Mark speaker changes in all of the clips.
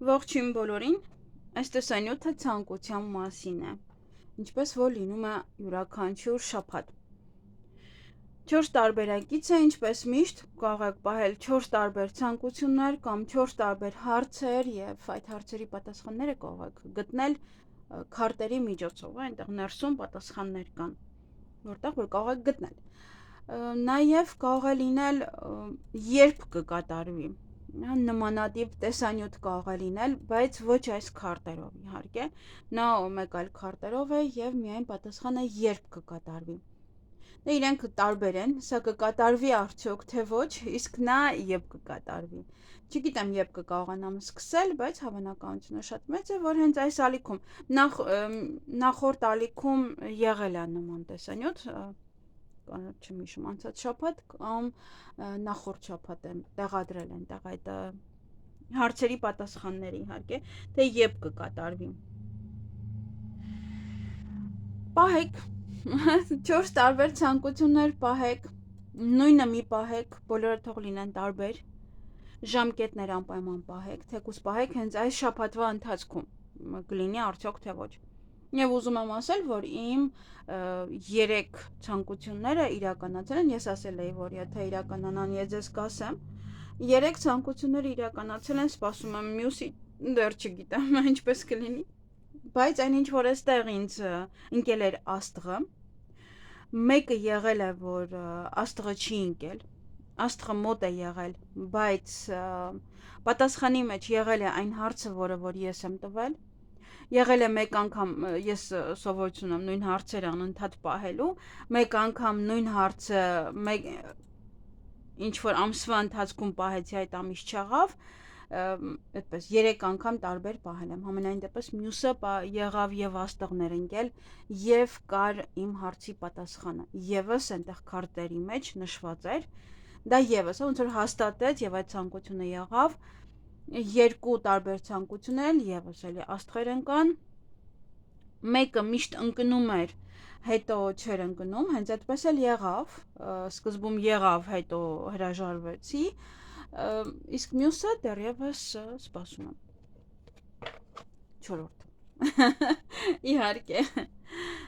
Speaker 1: Ողջույն բոլորին, այս տեսանյութը ցանկության մասին է, ինչպես որ լինում է յուրաքանչյուր շաբաթ։ 4 տարբերակից է, ինչպես միշտ, կարող եք պահել 4 տարբեր ցանկություններ կամ 4 տարբեր հարցեր եւ այդ հարցերի պատասխանները կարող եք գտնել քարտերի միջոցով, այնտեղ ներսում պատասխաններ կան, որտեղ որ կարող եք գտնել։ Նաեւ կարող է լինել երբ կկատարվի նմանատիպ տեսանյութ կարող է լինել, բայց ոչ այս քարտերով իհարկե, նա մեկ այլ քարտերով է եւ միայն պատասխանը երբ կկատարվի։ Դե իրենք տարբեր են, սա կկատարվի արդյոք թե ոչ, իսկ նա երբ կկատարվի։ Չգիտեմ երբ կկարողանամ սկսել, բայց հավանականությունը շատ մեծ է, որ հենց այս ալիքում նախորդ ալիքում եղել է նման տեսանյութ, չեմ հիշում անցած շաբաթ կամ նախորդ շաբաթ եմ տեղադրել այնտեղ այդ հարցերի պատասխանները իհարկե, թե երբ կկատարվի։ Պահեք 4 տարբեր ցանկություններ պահեք, նույնը մի պահեք, բոլորը թող լինեն տարբեր, ժամկետներ անպայման պահեք, թեկուզ պահեք հենց այս շաբաթվա ընթացքում, կլինի արդյոք թե ոչ։ Եվ ուզում եմ ասել, որ իմ 3 ցանկությունները իրականացել են, ես ասել էի, որ եթե իրականանան, ես ձեզ կասեմ, 3 ցանկությունները իրականացել են, սպասում եմ մյուսի, դեռ չգիտեմ ինչպես կլինի, բայց այնինչ որ էստեղ ինձ ընկել էր աստղը, մեկը եղել է, որ աստղը չի ընկել, աստղը մոտ է եղել, բայց պատասխանի մեջ եղել է այն հարցը, որը որ ես եմ տվել, եղել է մեկ անգամ, ես սովորություն եմ նույն հարցերը անընդհատ պահելու, մեկ անգամ նույն հարցը ինչ որ ամսվա ընթացքում պահեցի, այդ ամիս չեղավ, այդպես 3 անգամ տարբեր պահել եմ, համենայն դեպս մյուսը եղավ եւ աստղներ ընկել եւ կար իմ հարցի պատասխանը, եւս այնտեղ քարտերի մեջ նշված էր, դա եւս ոնց որ հաստատեց եւ այդ ցանկությունը եղավ, 2 տարբեր ցանկություններ եւս էլի աստղեր ընկան, մեկը միշտ ընկնում էր, հետո չէր ընկնում, հենց այդպես էլ եղավ, սկզբում եղավ, հետո հրաժարվեցի, իսկ մյուսը դեռևս սպասում եմ։ 4-րդ։ Իհարկե։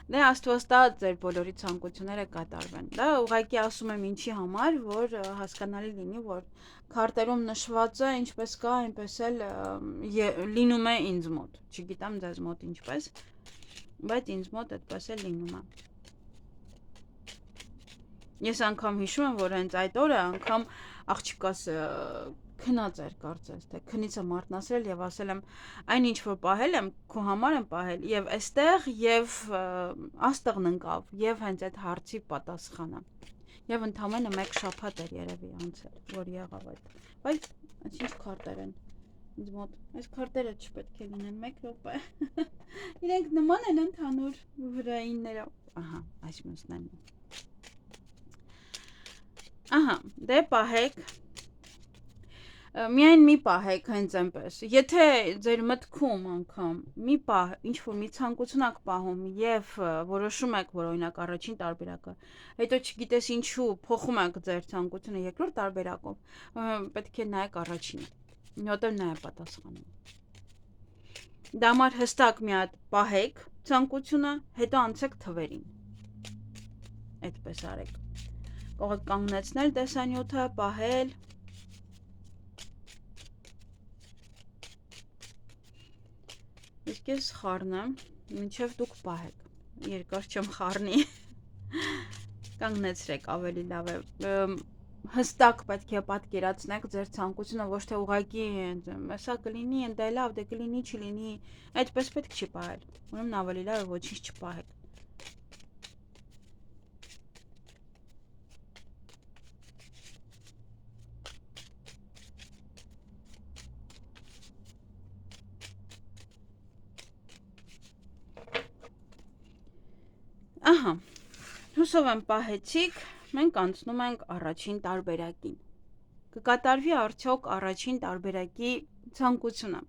Speaker 1: Դե Աստվածտա ձեր բոլորի ցանկությունները կատարվեն։ Դա ուղղակի ասում եմ ինչի համար, որ հասկանալի լինի, որ քարտերում նշվածը ինչպես կա, այնպես էլ լինում է ինձ մոտ։ Չգիտեմ ձեզ մոտ ինչպես, բայց ինձ մոտ այդպես էլ լինում է։ Ես անգամ հիշում եմ, որ հենց այդ օրը անգամ աղջիկաս քնած էր կարծես, թե քնից եմ արթնացրել եւ ասել եմ, այն ինչ որ պահել եմ, քո համար եմ պահել եւ այստեղ եւ աստղն ընկավ եւ հենց այդ հարցի պատասխանը։ Եվ ընդամենը 1 շաբաթ էր երևի անցել, որ եղավ այդ։ Բայց ինչ քարտեր են ինձ մոտ։ Այս քարտերը չպետք է լինեն 1 րոպե։ Իրենք նման են ընդհանուր վրայիններով։ Ահա, այս մյուսն է։ Ահա, դե պահեք, միայն մի պահեք հենց այնպես, եթե ձեր մտքում անգամ մի պահ, ինչ-որ մի ցանկություն եք պահում և որոշում եք, որ օրինակ առաջին տարբերակը, հետո չգիտես ինչու փոխում եք ձեր ցանկությունը երկրորդ տարբերակով, պետք է նայեք առաջինը, որտեղ նա է պատասխանում։ Դա համար հստակ մի հատ պահեք ցանկությունը, հետո անցեք թվերին, այդպես արեք։ Կարող եք կանգնեցնել տեսանյութը, պահել, իսկ ես խառնեմ, մինչև դուք պահեք, երկար չեմ խառնի, կանգնեցրեք ավելի լավ է, հստակ պետք է պատկերացնեք ձեր ցանկությունը, ոչ թե ուղղակի սա կլինի, դե լավ, դե կլինի, չլինի, այդպես պետք չի պահել, ուրեմն ավելի լավ է ոչինչ չպահեք։ Ահա, հուսով եմ պահեցիք, մենք անցնում ենք առաջին տարբերակին։ Կկատարվի արդյոք առաջին տարբերակի ցանկությունը։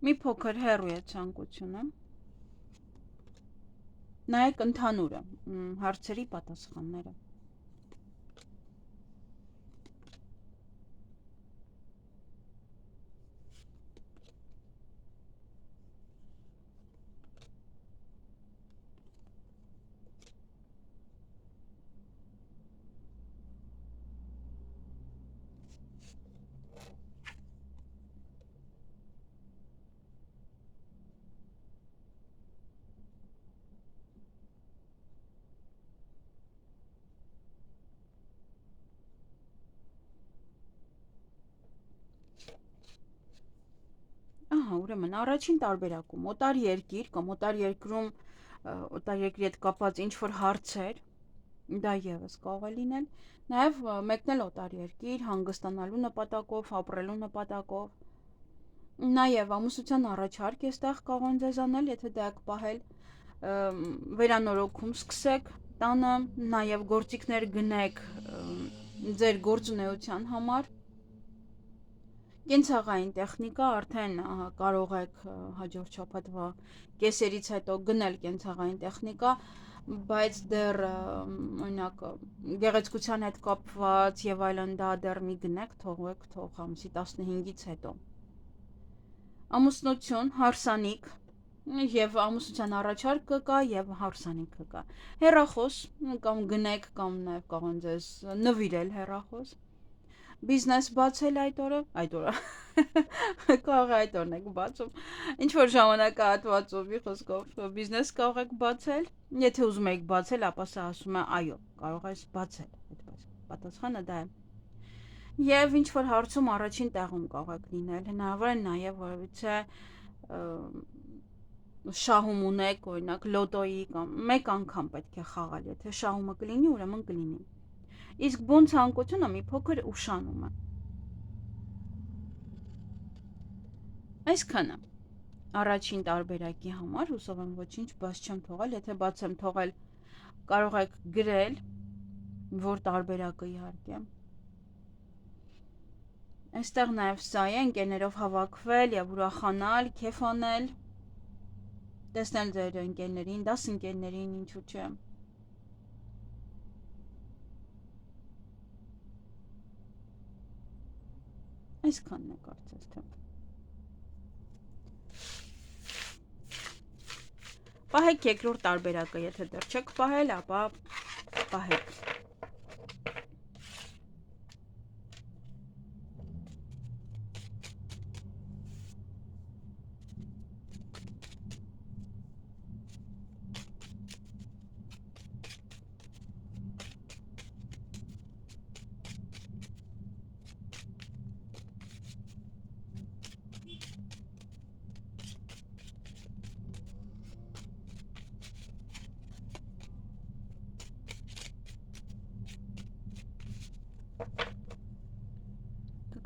Speaker 1: Մի փոքր հեռու է ցանկությունը։ Նայեք ընդհանուրը, հարցերի պատասխանները։ Ահա, ուրեմն առաջին տարբերակում օտար երկիր կամ օտար երկրում օտար երկրի հետ կապված ինչ որ հարցեր, դա եւս կարող է լինել, նաեւ մեկնել օտար երկիր հանգստանալու նպատակով, ապրելու նպատակով, նաեւ ամուսնության առաջարկ է ստեղ կարող են ձեզ անել, եթե դա եք պահել, վերանորոգում սկսեք տանը, նաեւ գործիքներ գնեք ձեր գործունեության համար։ Կենցաղային տեխնիկա արդեն կարող եք հաջորդ շաբաթվա կեսերից հետո գնել կենցաղային տեխնիկա, բայց դեռ օրինակ գեղեցկության հետ կապված եւ այլն դա դեռ մի գնեք, թողեք ամսի 15-ից հետո։ Ամուսնություն, հարսանիք եւ ամուսնության առաջարկ կգա եւ հարսանիք կգա։ Հեռախոս կամ գնեք կամ նաեւ կարող են ձեզ նվիրել հեռախոս։ Բիզնես բացել այդ օրը կարող է այդ օրն եք բացում, ինչ-որ ժամանակահատվածով մի խոսքով բիզնես կարող եք բացել, եթե ուզում եք բացել, ապա սա ասում է այո, կարող ես բացել, այդպես, պատասխանը դա է։ Եվ ինչ-որ հարցում առաջին տեղում կարող եք լինել, հնարավոր է նաև որևիցե շահում ունեք, օրինակ լոտոյի կամ մեկ անգամ պետք է խաղալ, եթե շահումը կլինի, ուրեմն կլինի։ Իսկ բուն ցանկությունը մի փոքր ուշանում է։ Այսքանը առաջին տարբերակի համար, հուսով եմ ոչինչ բաց չեմ թողել, եթե բաց եմ թողել, կարող եք գրել, որ տարբերակը իհարկե։ Այստեղ նաև սա է, ընկերներով հավաքվել եւ ուրախանալ, քեֆ անել, տեսնել ձեր ընկերներին, դասընկերներին, ինչու՞ չէ։ Այսքանն է կարծես թե։ Պահեք երկրորդ տարբերակը, եթե դեռ չեք պահել, ապա պահեք։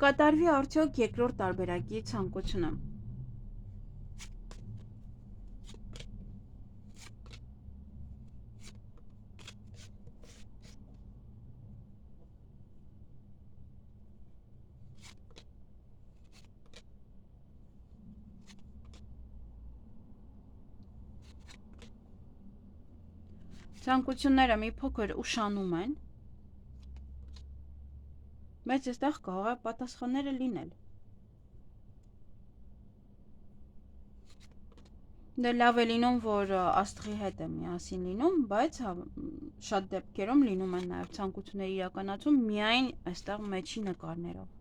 Speaker 1: Կկատարվի արդյոք երկրորդ տարբերակի ցանկությունը։ Ցանկությունները մի փոքր ուշանում են, բայց այստեղ կարող է պատասխանները լինել։ Դե լավ է լինում, որ աստղի հետ է միասին լինում, բայց շատ դեպքերում լինում են նաև ցանկությունների իրականացում միայն այստեղ մեջի նկարներով։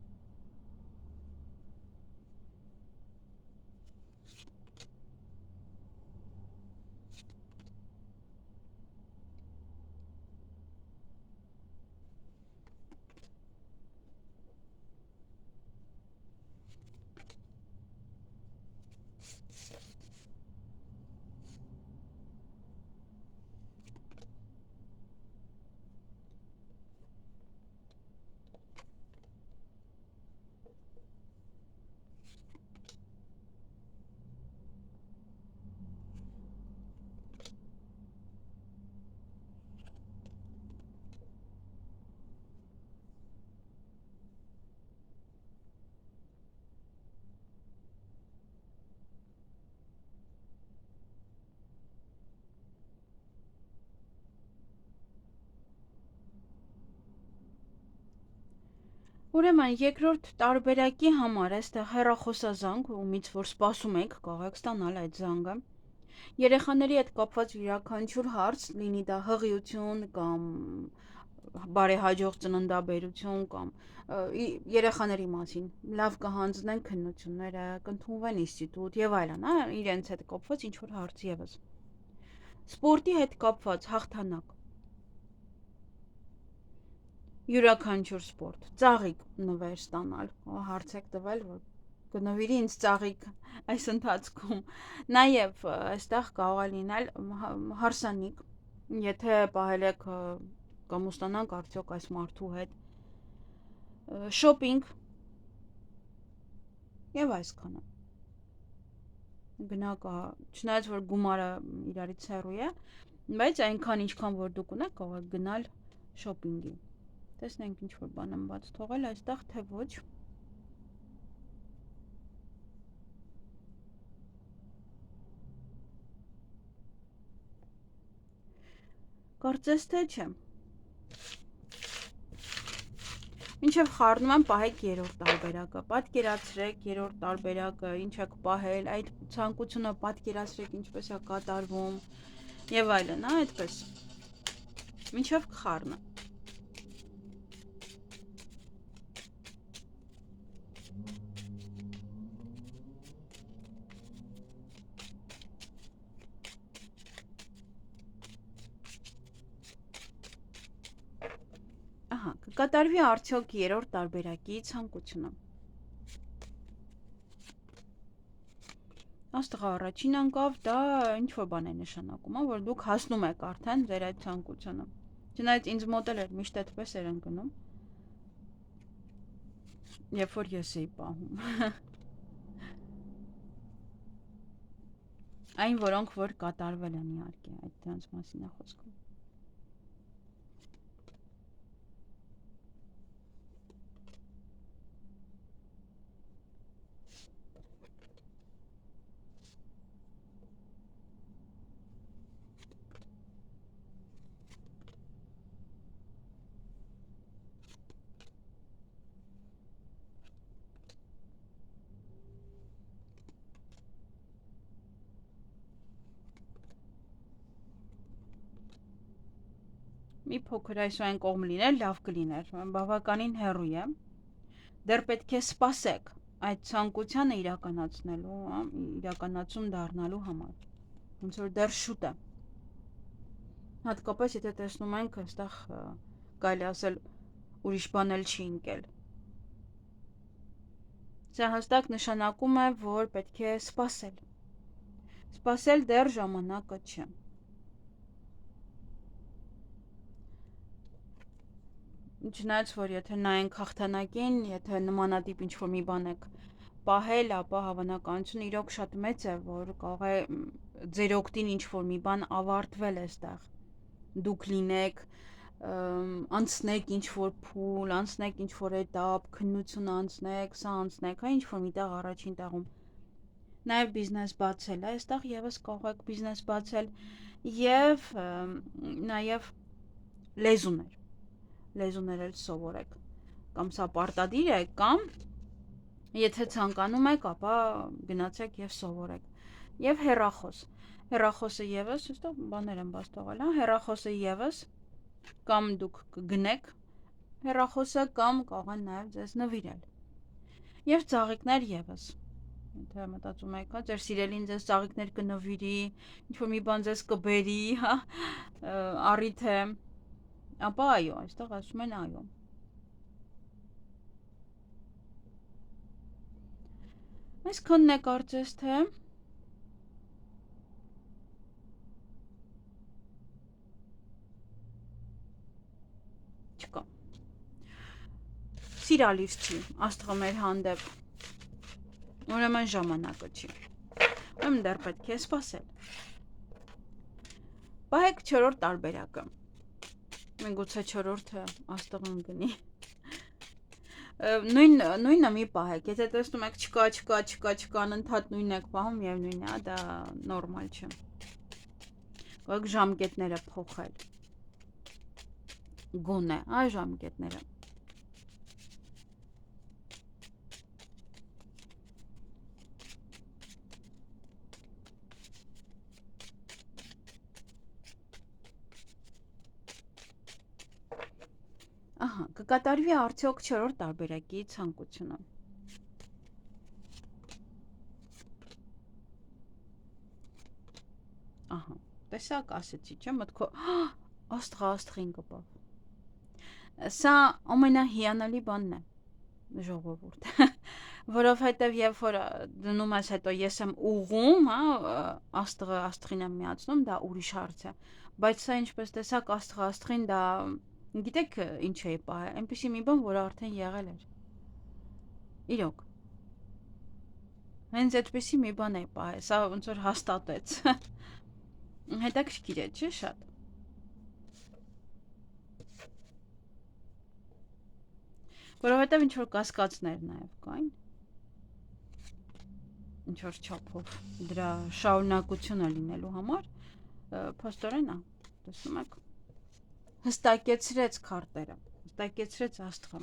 Speaker 1: Ուրեմն երկրորդ տարբերակի համար այստեղ հեռախոսազանգ, ումից որ սպասում եք, կարող եք ստանալ այդ զանգը։ Երեխաների հետ կապված յուրաքանչյուր հարց, լինի դա հղիություն կամ բարեհաջող ծննդաբերություն կամ երեխաների մասին, լավ կհանձնեն քննությունները, կընդունվեն ինստիտուտ եւ այլն, իրենց հետ կապված ինչ որ հարց եւս։ Սպորտի հետ կապված հաղթանակ։ Յուրաքանչյուր սպորտ, ծաղիկ նվեր ստանալ, հարց եք տվել, որ կնվիրի ինձ ծաղիկ այս ընթացքում։ Նաեւ այստեղ կարող է լինել հարսանիք, եթե պահել եք կամ ուստանանք արդյոք այս մարդու հետ, շոպինգ եւ այսքանը։ Բնակ չնայած որ գումարը իրարից հեռու է, բայց այնքան ինչքան որ դուք ունեք, կարող եք գնալ շոպինգի։ Տեսնենք ինչ որ բան եմ բաց թողել այստեղ, թե ոչ։ Կարծես թե չէ։ Մինչև խառնում եմ, պահեք երրորդ տարբերակը, պատկերացրեք երրորդ տարբերակը, ինչ եք պահել, այդ ցանկությունը պատկերացրեք ինչպես է կատարվում եւ այլն, այդպես։ Մինչև կխառնը։ Կկատարվի արդյոք երրորդ տարբերակի ցանկությունը։ Աստղա առաջին անկավ, դա ինչ որ բան է նշանակում, որ դուք հասնում եք արդեն ձեր այդ ցանկությունը։ Չնայած ինձ մոտ էլ միշտ այդպես էր ընկնում, երբ որ ես էի պահում։ Այն որոնք որ կատարվել են իհարկե, այդ դրանց մասին է խոսքը։ Մի փոքր այսօր կողմ լիներ, լավ կլիներ, բավականին հեռու է, դեռ պետք է սպասեք այդ ցանկությանը իրականացնելու, իրականացում դառնալու համար, ոնց որ դեռ շուտ է, հատկապես եթե տեսնում ենք այստեղ կարելի ասել ուրիշ բան էլ չի ընկել, սա հստակ նշանակում է, որ պետք է սպասել դեռ ժամանակը չէ։ Չնայած որ եթե նայենք հաղթանակին, եթե նմանատիպ ինչ-որ մի բան եք պահել, ապա հավանականությունը իրոք շատ մեծ է, որ կարող է ձեր օգտին ինչ-որ մի բան ավարտվել այստեղ։ Դուք լինեք, անցնեք ինչ-որ փուլ, անցնեք ինչ-որ էտապ, քննություն անցնեք, սա անցնեք, ինչ-որ միտեղ առաջին տեղում։ Նաև բիզնես բացել է, այստեղ եւս կարող եք բիզնես բացել եւ նաև լեզուներ էլ սովորեք, կամ սա պարտադիր է, կամ եթե ցանկանում եք, ապա գնացեք եւ սովորեք։ Եվ հեռախոսը եւս, այստեղ բաներ եմ բաց թողել, հեռախոսը եւս կամ դուք կգնեք հեռախոսը կամ կարող են նաեւ ձեզ նվիրել։ Եվ ծաղիկներ եւս։ Եթե մտածում եք, ձեր սիրելին ձեզ ծաղիկներ կնվիրի, ինչ-որ մի բան ձեզ կբերի, առիթ է, ապա այո, այստեղ ասում են այո։ Այսքանն է կարծես թե։ Չկա։ Սիրալիր չի, աստղը մեր հանդեպ։ Ուրեմն ժամանակը չի։ Ուրեմն դեռ պետք է սպասել։ Պահեք չորրորդ տարբերակը։ Միգուցե չորրորդը աստղն գնի։ Նույնը մի պահեք, եթե տեսնում եք չկա, անընդհատ նույնն եք պահում եւ նույնն է, դա նորմալ չէ։ Կարող եք ժամկետները փոխել։ Գոնե, ժամկետները։ կկատարվի արդյոք 4-րդ տարբերակի ցանկությունը։ Ահա, տեսակ ասեցի, չէ՞, մտքո աստղին կպավ։ Սա ամենահիանալի բանն է, ժողովուրդ, որովհետև երբ որ դնում ես հետո ես եմ ուղում, հա, աստղին եմ միացնում, դա ուրիշ հարց է, բայց սա ինչպես տեսակ աստղին դա, գիտեք ինչ է պահել, այնպիսի մի բան, որ արդեն եղել էր, իրոք, հենց այդպիսի մի բան է պահել, սա ոնց որ հաստատեց, հետաքրքիր է, չէ՞ շատ։ Որովհետև ինչ-որ կասկածներ նաև կային, ինչ-որ չափով դրա շարունակությունը լինելու համար, փաստորեն է, տեսնում եք, հստակեցրեց քարտերը, հստակեցրեց աստղը։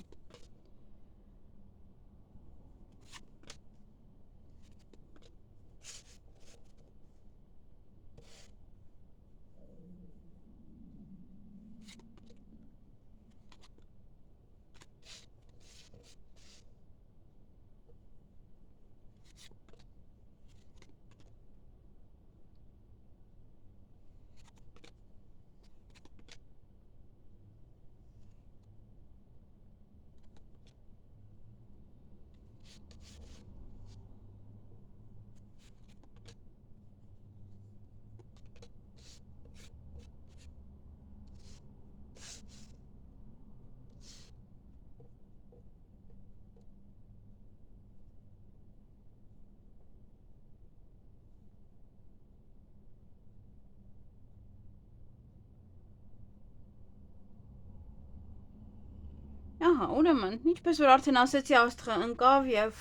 Speaker 1: Ահա, ուրեմն, ինչպես որ արդեն ասեցի, աստղը ընկավ եւ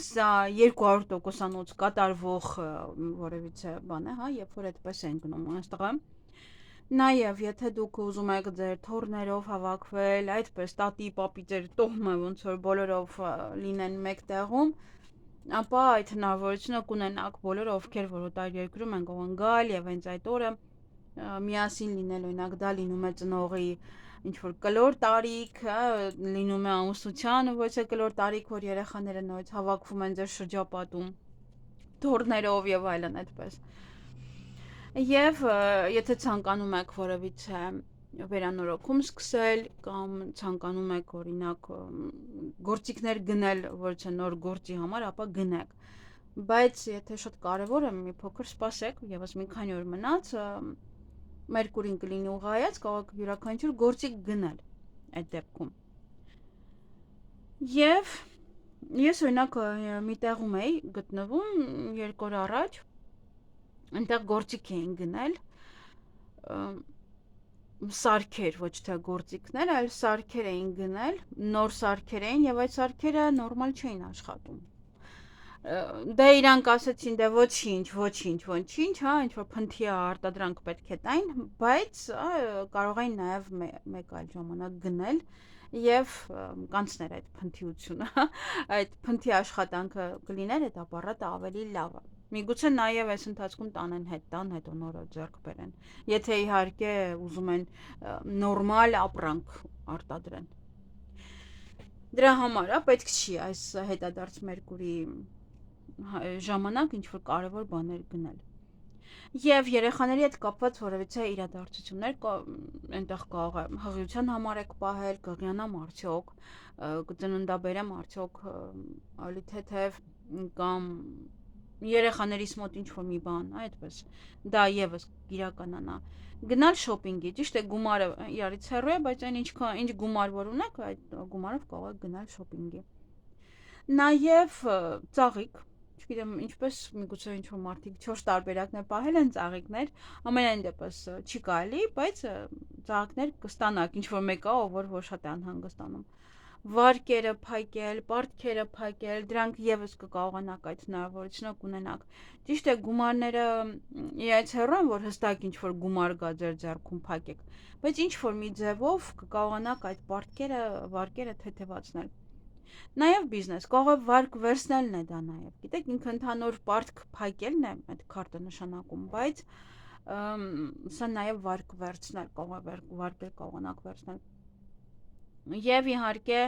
Speaker 1: սա 200%-անոց կատարվող որևիցե բան է, հա, երբ որ այդպես է ընկնում աստղը։ Նաեւ, եթե դուք ուզում եք ձեր թորներով հավաքվել, այդպես տատի, պապի ձեր տոհմը ոնց որ բոլորով լինեն մեկ տեղում, ապա այդ հնարավորությունը կունենաք բոլորը, ովքեր որ օտար երկրում են կարող գալ եւ հենց այդ օրը միասին լինել, օրինակ դա լինում է ծնողի ինչ-որ կլոր տարիք, լինում է ամուսնության ոչ է կլոր տարիք, որ երեխաները նորից հավաքվում են ձեր շրջապատում, թորներով եւ այլն այդպես։ Եվ եթե ցանկանում եք որևիցե վերանորոգում սկսել կամ ցանկանում եք օրինակ գործիքներ գնել, ոչ է նոր գործի համար, ապա գնեք։ Բայց եթե շատ կարևոր է, մի փոքր սպասեք, եւս մի քանի օր մնաց, Մերկուրին կլինի ուղղայաց, կարող յուրաքանչյուր գործիք գնել այդ դեպքում։ Եվ ես օրինակ մի տեղում էի գտնվում 2 օր առաջ, այնտեղ գործիք էին գնել, սարքեր, ոչ թե գործիքներ, այլ սարքեր էին գնել, նոր սարքեր էին եւ այդ սարքերը նորմալ չէին աշխատում։ Դե իրանք ասեցին, դե ոչինչ, հա, ինչ որ փնթի արտադրանք պետք է տային, բայց կարող էին նաև մեկ այլ ժամանակ գնել եւ կանցներ այդ փնթիությունը, այդ փնթի աշխատանքը կլիներ այդ ապարատը ավելի լավը։ Միգուցե նաև այս ընթացքում տանեն տան, հետո նորը ձեռք բերեն։ Եթե իհարկե ուզում են նորմալ ապրանք արտադրեն։ Դրա համար պետք չի այս հետադարձ Մերկուրի ժամանակ ինչ-որ կարևոր բաներ գնել։ Եվ երեխաների հետ կապված որևիցե իրադարձություններ այնտեղ կարող է հղիության համար եք պահել, կղյանամ արդյոք, կծննդաբերեմ արդյոք ավելի թեթև կամ երեխաներիս մոտ ինչ-որ մի բան, այդպես, դա եւս իրականանա։ Գնալ շոփինգի, ճիշտ է, գումարը իրարից հեռու է, բայց այն ինչ գումար որ ունեք, այդ գումարով կարող եք գնալ շոփինգի։ Նաեւ ծաղիկ, չգիտեմ ինչպես միգուցե ինչ-որ մարդիկ 4 տարբերակներ պահել են ծաղիկներ, ամենայն դեպս չի կարելի, բայց ծաղիկներ կստանաք, ինչ-որ մեկը, որ շատ է անհանգստանում։ Վարկերը փակել, պարտքերը փակել, դրանք եւս կկարողանաք այդ հնարավորությունը կունենաք։ Ճիշտ է, գումարները իրաց հեռու են, որ հստակ ինչ-որ գումար գա ձեր ձեռքում փակեք, բայց ինչ-որ մի ձևով կկարողանաք այդ պարտքերը, վարկերը թեթևացնել։ Նաև բիզնես, կարող է վարկ վերցնելն է դա նաև, գիտեք, ինքը ընդհանուր պարտք փակելն է այդ քարտը նշանակում, բայց սա նաև վարկ վերցնել, կարող է վարկեր կարողանաք վերցնել։ Եվ իհարկե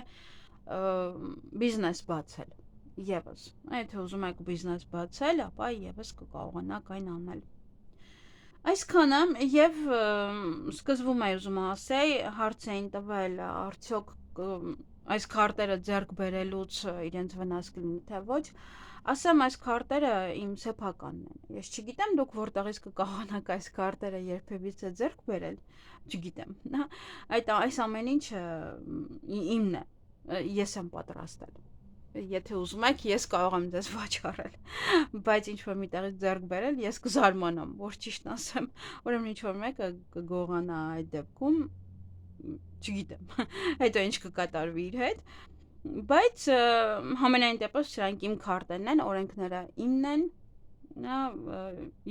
Speaker 1: բիզնես բացել եւս եթե ուզում եք բիզնես բացել ապա եւս կկարողանաք այն անել այսքանը եւ սկզբում էի ուզում ասեի հարց էին տվել արդյոք այս քարտերը ձեռք բերելուց իրենց վնաս կլինի թե ոչ ասեմ այս քարտերը իմ սեփականն են ես չգիտեմ դուք որտեղից կկարողանաք այս քարտերը երբևիցե ձեռք բերել չգիտեմ այս ամեն ինչը իմն է ես եմ պատրաստել եթե ուզում եք ես կարող եմ ձեզ վաճառել բայց ինչ որ միտեղից ձեռք բերել ես կզարմանամ որ ճիշտն ասեմ ուրեմն ինչ որ մեկը կգողանա այդ դեպքում չգիտեմ հետո ինչ կկատարվի իր հետ բայց համենայն դեպս սրանք իմ քարտերն են օրենքները իմն են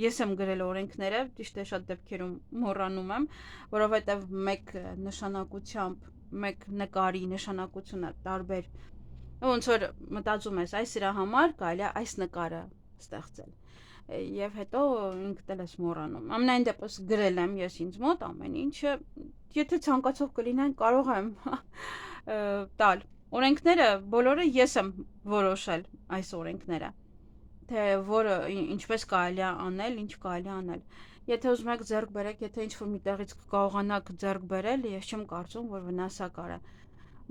Speaker 1: ես եմ գրել օրենքները ճիշտ է շատ դեպքերում մոռանում եմ որովհետև մեկ նշանակությամբ մեկ նկարի նշանակությունը տարբեր ոնց որ մտածում ես այս իրա համար կարելի է այս նկարը ստեղծել եւ հետո ինքդ էլ ես մոռանում ամենայն դեպս գրել եմ ես ինձ մոտ ամեն ինչը եթե ցանկացող կլինեն կարող եմ տալ օրենքները բոլորը ես եմ որոշել այս օրենքները թե որը ինչպես կարելի է անել ինչ կարելի է անել եթե ուզում եք ձեռք բերեք եթե ինչ որ միտեղից կկարողանաք ձեռք բերել ես չեմ կարծում որ վնասակար է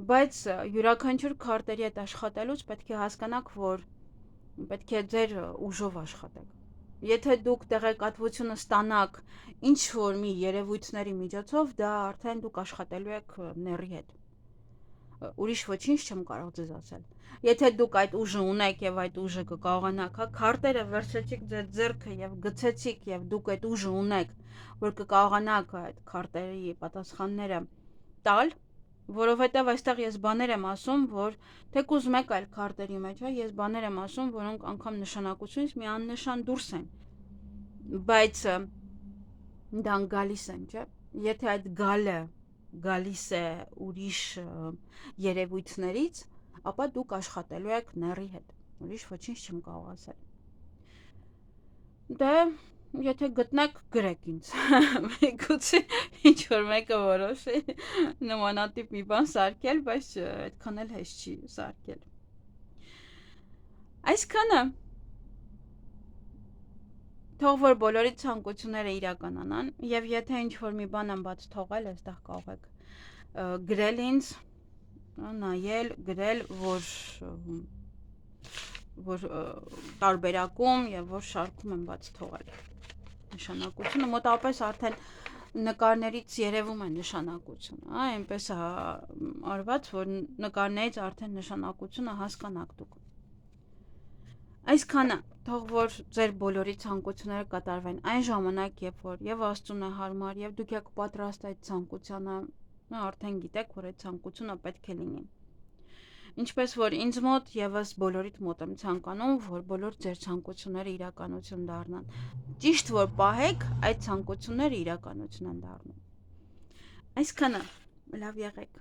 Speaker 1: բայց յուրաքանչյուր քարտերի հետ աշխատելուց պետք է հասկանաք, որ պետք է ձեր ուժով աշխատեք։ Եթե դուք տեղեկատվությունը ստանաք ինչ որ մի երևույթների միջոցով, դա արդեն դուք աշխատելու եք ների հետ։ Ուրիշ ոչինչ չեմ կարող ձեզ ասել։ Եթե դուք այդ ուժը ունեք եւ այդ ուժը կկարողանաք, քարտերը վերցրեցիք ձեր ձեռքը եւ գցեցիք եւ դուք այդ ուժը ունեք, որ կկարողանաք այդ քարտերի պատասխանները տալ որովհետև այստեղ ես բաներ եմ ասում, որ թեկուզ մեկ այլ քարտերի մեջ է, ես բաներ եմ ասում, որոնք անգամ նշանակությունից մի աննշան դուրս են։ Բայց դան գալիս են, չէ՞։ Եթե այդ գալը գալիս է ուրիշ երևույթներից, ապա դուք աշխատելու եք ների հետ։ Ուրիշ ոչինչ չեմ կարող ասել։ Դե եթե գտնեք գրեք ինձ գուցե ինչ որ մեկը որոշի նմանատիպ մի բան սարքել բայց այդքան էլ հեշտ չի սարքել այսքանը թող որ բոլորի ցանկությունները իրականանան եւ եթե ինչ որ մի բան եմ բաց թողել այստեղ կարող եք գրել ինձ նայել գրել որ տարբերակում եւ որ շարքում եմ բաց թողել նշանակությունը մոտավորապես արդեն նկարներից երևում է նշանակությունը, այնպես արված, որ նկարներից արդեն նշանակությունը հասկանաք դուք։ Այսքանը, թող որ ձեր բոլորի ցանկությունները կատարվեն այն ժամանակ, երբ որ եւ Աստծուն է հարմար, եւ դուք եք պատրաստ այդ ցանկությանը, արդեն գիտեք, որ այդ ցանկությունը պետք է լինի։ Ինչպես որ ինձ մոտ եւս բոլորիդ մոտ եմ ցանկանում, որ բոլոր ձեր ցանկությունները իրականություն դառնան։ Ճիշտ որ պահեք, այդ ցանկությունները իրականություն են դառնում։ Այսքանը, լավ եղեք։